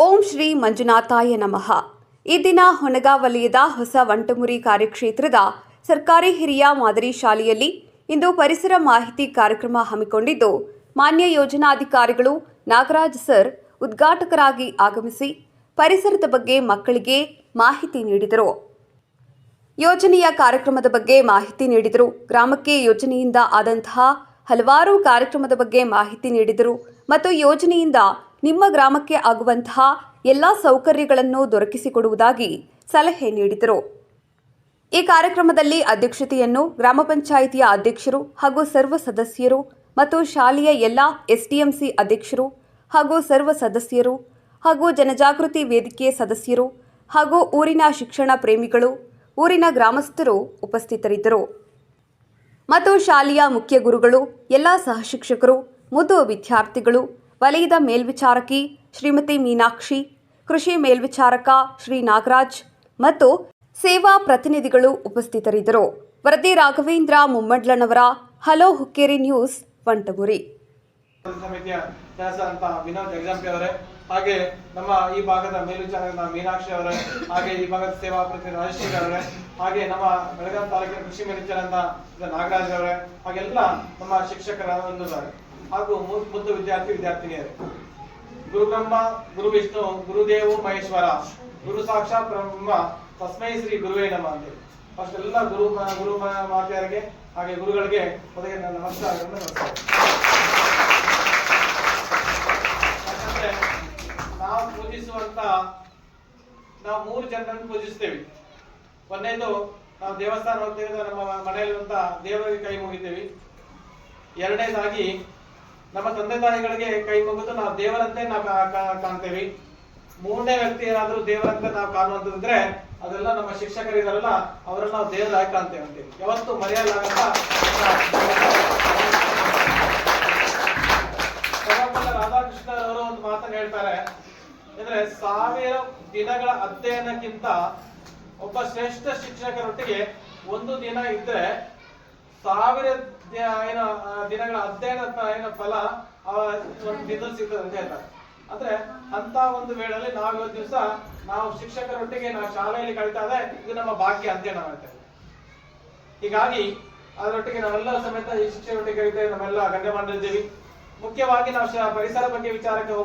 ಓಂ ಶ್ರೀ ಮಂಜುನಾಥಾಯ ನಮಃ. ಈ ದಿನ ಹೊನಗಾ ವಲಯದ ಹೊಸ ವಂಟಮುರಿ ಕಾರ್ಯಕ್ಷೇತ್ರದ ಸರ್ಕಾರಿ ಹಿರಿಯ ಮಾದರಿ ಶಾಲೆಯಲ್ಲಿ ಇಂದು ಪರಿಸರ ಮಾಹಿತಿ ಕಾರ್ಯಕ್ರಮ ಹಮ್ಮಿಕೊಂಡಿದ್ದು, ಮಾನ್ಯ ಯೋಜನಾಧಿಕಾರಿಗಳು ನಾಗರಾಜ್ ಸರ್ ಉದ್ಘಾಟಕರಾಗಿ ಆಗಮಿಸಿ ಪರಿಸರದ ಬಗ್ಗೆ ಮಕ್ಕಳಿಗೆ ಮಾಹಿತಿ ನೀಡಿದರು. ಯೋಜನೆಯ ಕಾರ್ಯಕ್ರಮದ ಬಗ್ಗೆ ಮಾಹಿತಿ ನೀಡಿದರು. ಗ್ರಾಮಕ್ಕೆ ಯೋಜನೆಯಿಂದ ಆದಂತಹ ಹಲವಾರು ಕಾರ್ಯಕ್ರಮದ ಬಗ್ಗೆ ಮಾಹಿತಿ ನೀಡಿದರು ಮತ್ತು ಯೋಜನೆಯಿಂದ ನಿಮ್ಮ ಗ್ರಾಮಕ್ಕೆ ಆಗುವಂತಹ ಎಲ್ಲ ಸೌಕರ್ಯಗಳನ್ನು ದೊರಕಿಸಿಕೊಡುವುದಾಗಿ ಸಲಹೆ ನೀಡಿದರು. ಈ ಕಾರ್ಯಕ್ರಮದಲ್ಲಿ ಅಧ್ಯಕ್ಷತೆಯನ್ನು ಗ್ರಾಮ ಪಂಚಾಯಿತಿಯ ಅಧ್ಯಕ್ಷರು ಹಾಗೂ ಸರ್ವ ಸದಸ್ಯರು ಮತ್ತು ಶಾಲೆಯ ಎಲ್ಲ ಎಸ್ಡಿಎಂಸಿ ಅಧ್ಯಕ್ಷರು ಹಾಗೂ ಸರ್ವ ಸದಸ್ಯರು ಹಾಗೂ ಜನಜಾಗೃತಿ ವೇದಿಕೆ ಸದಸ್ಯರು ಹಾಗೂ ಊರಿನ ಶಿಕ್ಷಣ ಪ್ರೇಮಿಗಳು, ಊರಿನ ಗ್ರಾಮಸ್ಥರು ಉಪಸ್ಥಿತರಿದ್ದರು ಮತ್ತು ಶಾಲೆಯ ಮುಖ್ಯ ಗುರುಗಳು, ಎಲ್ಲ ಸಹಶಿಕ್ಷಕರು, ಮುದ್ದು ವಿದ್ಯಾರ್ಥಿಗಳು, ವಲಯದ ಮೇಲ್ವಿಚಾರಕಿ ಶ್ರೀಮತಿ ಮೀನಾಕ್ಷಿ, ಕೃಷಿ ಮೇಲ್ವಿಚಾರಕ ಶ್ರೀ ನಾಗರಾಜ್ ಮತ್ತು ಸೇವಾ ಪ್ರತಿನಿಧಿಗಳು ಉಪಸ್ಥಿತರಿದ್ದರು. ವರದಿ ರಾಘವೇಂದ್ರ ಮುಮ್ಮಡ್ಲನವರ ಹಲೋ ಹುಕ್ಕೇರಿ ನ್ಯೂಸ್, ವಂಟಮುರಿ. ಸಮಿತಿಯ ಶಾಸಕ ವಿನೋದ್ ಜಗಜಂಪಿ ಅವರೇ, ಹಾಗೆ ನಮ್ಮ ಈ ಭಾಗದ ಮೇಲ್ವಿಚಾರಕ ಮೀನಾಕ್ಷಿ ಅವರೇ, ಹಾಗೆ ಈ ಭಾಗದ ಸೇವಾ ಪ್ರತಿನಿಧಿ ರಾಜಶೇಖರ್ ಅವರೇ, ಹಾಗೆ ನಮ್ಮ ಬೆಳಗಾವಿ ತಾಲೂಕಿನ ಕೃಷಿ ಮೇಲ್ವಿಚಾರಕ ನಾಗರಾಜ್ ಅವರೇ, ಹಾಗೆಲ್ಲ ನಮ್ಮ ಶಿಕ್ಷಕರ ಹಾಗೂ ಮುದ್ದು ವಿದ್ಯಾರ್ಥಿನಿಯರೇ. ಗುರು ಬ್ರಹ್ಮ, ಗುರು ವಿಷ್ಣು, ಗುರುದೇವ ಮಹೇಶ್ವರ, ಗುರು ಸಾಕ್ಷಾತ್ ಬ್ರಹ್ಮ, ತಸ್ಮೈ ಶ್ರೀ ಗುರುವೇ ನಮಃ ಅಂತೇಳಿ ಫಸ್ಟ್ ಎಲ್ಲ ಗುರು ಮಾತೆಯರಿಗೆ ಹಾಗೆ ಗುರುಗಳಿಗೆ ಮೊದಲಿಗೆ ನನ್ನ ನಮಸ್ಕಾರಗಳನ್ನು ಯಾಕಂದ್ರೆ ನಾವು ಪೂಜಿಸುವಂತ ನಾವು 3 ಜನರನ್ನು ಪೂಜಿಸ್ತೇವೆ. ಒಂದನೇದು ನಾವು ದೇವಸ್ಥಾನ ಹೋಗ್ತೇವೆ, ನಮ್ಮ ಮನೆಯಲ್ಲಿರುವಂತ ದೇವರಿಗೆ ಕೈ ಮುಗಿತೇವೆ. ಎರಡನೇದಾಗಿ ನಮ್ಮ ತಂದೆ ತಾಯಿಗಳಿಗೆ ಕೈ ಮುಗಿದು ನಾವು ದೇವರಂತೆ ನಾವು ಕಾಣ್ತೇವೆ. ಮೂರನೇ ವ್ಯಕ್ತಿ ಏನಾದ್ರೂ ದೇವರಂತೆ ನಾವು ಕಾಣುವಂತಂದ್ರೆ ಅದೆಲ್ಲ ನಮ್ಮ ಶಿಕ್ಷಕರಿದಾರಲ್ಲ, ಅವರನ್ನ ನಾವು ದೇವರಾಗಿ ಕಾಣ್ತೇವೆ ಅಂತೇಳಿ ಯಾವತ್ತು ಮರೆಯಲಾಗಂತ ರಾಧಾಕೃಷ್ಣ ಅವರು ಒಂದು ಮಾತನ್ನು ಹೇಳ್ತಾರೆ. ಅಂದ್ರೆ 1000 ದಿನಗಳ ಅಧ್ಯಯನಕ್ಕಿಂತ ಒಬ್ಬ ಶ್ರೇಷ್ಠ ಶಿಕ್ಷಕರೊಟ್ಟಿಗೆ ಒಂದು ದಿನ ಇದ್ರೆ 1000 ದಿನಗಳ ಅಧ್ಯಯನ ಫಲ ಒಂದು ದಿನ ಸಿಗ್ತದೆ ಅಂತ ಹೇಳ್ತಾರೆ. ಅಂದ್ರೆ ಅಂತ ಒಂದು ವೇಳೆಯಲ್ಲಿ ನಾವು ಇವತ್ತು ದಿವಸ ನಾವು ಶಿಕ್ಷಕರೊಟ್ಟಿಗೆ ನಾವು ಶಾಲೆಯಲ್ಲಿ ಕಲಿತಾ ಇದೆ, ಇದು ನಮ್ಮ ಭಾಗ್ಯ ಅಂತ ನಾವು ಹೇಳ್ತೇವೆ. ಹೀಗಾಗಿ ಅದರೊಟ್ಟಿಗೆ ನಾವೆಲ್ಲ ಸಮೇತ ಈ ಶಿಕ್ಷಕರೊಟ್ಟಿಗೆ ಕಲಿತೇವೆ, ನಮ್ಮೆಲ್ಲ ಗಣ್ಯಮಾನ್ಯರಿದ್ದೀವಿ. ಮುಖ್ಯವಾಗಿ ನಾವು ಪರಿಸರ ಬಗ್ಗೆ ವಿಚಾರಕ್ಕೆ ಹೋಗುದು